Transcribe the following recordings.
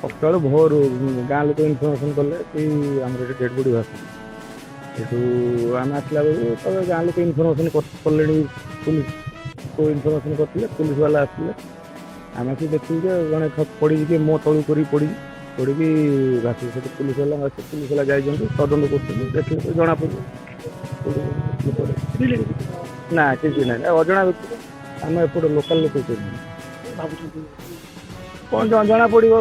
ସକାଳୁ ଭୋରୁ ଗାଁ ଲୋକ ଇନଫର୍ମେସନ୍ କଲେ କି ଆମର ଏଠି ଡେଡ୍ ବଡି ଭାସୁଛି। ସେଠୁ ଆମେ ଆସିଲା ବେଳକୁ ତବେ ଗାଁ ଲୋକ ଇନଫର୍ମେସନ୍ କଲେଣି, ପୁଲିସକୁ ଇନଫର୍ମେସନ୍ କରିଥିଲେ, ପୁଲିସ ବାଲା ଆସିଥିଲେ। ଆମେ ଆସି ଦେଖିକି ଯେ ଜଣେ ପଡ଼ିକି କିଏ ମୋ ତଳକୁ ପଡ଼ିକି ଭାସୁଛି। ସେଠି ପୁଲିସ ବାଲା ଯାଇଛନ୍ତି, ତଦନ୍ତ କରୁଛନ୍ତି, ଦେଖିଲେ ଜଣାପଡ଼ିବ। ନା କିଛି ନାହିଁ, ଅଜଣା ବ୍ୟକ୍ତି। ଆମେ ଏପଟେ ଲୋକାଲ ଲୋକ ଭାବୁଛନ୍ତି କ'ଣ ଜଣା ପଡ଼ିବ।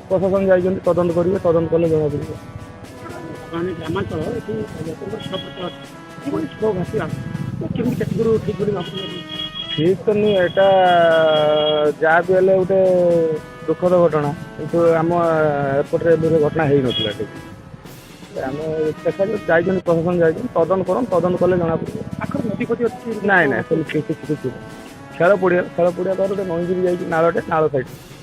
ପ୍ରଶାସନ ଯାଇଛନ୍ତି, ତଦନ୍ତ କରିବେ, ତଦନ୍ତ କଲେ ଜଣା ପଡ଼ିବ। ଗ୍ରାମାଞ୍ଚଳ ଏଠି ଠିକ୍ ତ ନୁହେଁ, ଏଇଟା ଯାହା ବି ହେଲେ ଗୋଟେ ଦୁଃଖଦ ଘଟଣା, କିନ୍ତୁ ଆମ ଏପଟରେ ଏବେ ଘଟଣା ହେଇନଥିଲା। ଏଠି ଆମେ ଦେଖାଯାଉ, ଯାଇଛନ୍ତି ପ୍ରଶାସନ ଯାଇଛନ୍ତି, ତଦନ୍ତ କରନ୍ତୁ, ତଦନ୍ତ କଲେ ଜଣାପଡ଼ିବ। ପାଖରେ ନଦୀ ଫଦୀ ଅଛି? ନାଇଁ ସେମିତି କିଛି ନାହିଁ। ଖେଳ ପଡ଼ିଆ ପାଖରେ ଗୋଟେ ନଈଗିରି ଯାଇଛି, ନାଳଟେ, ନାଳ ସାଇଡ଼୍।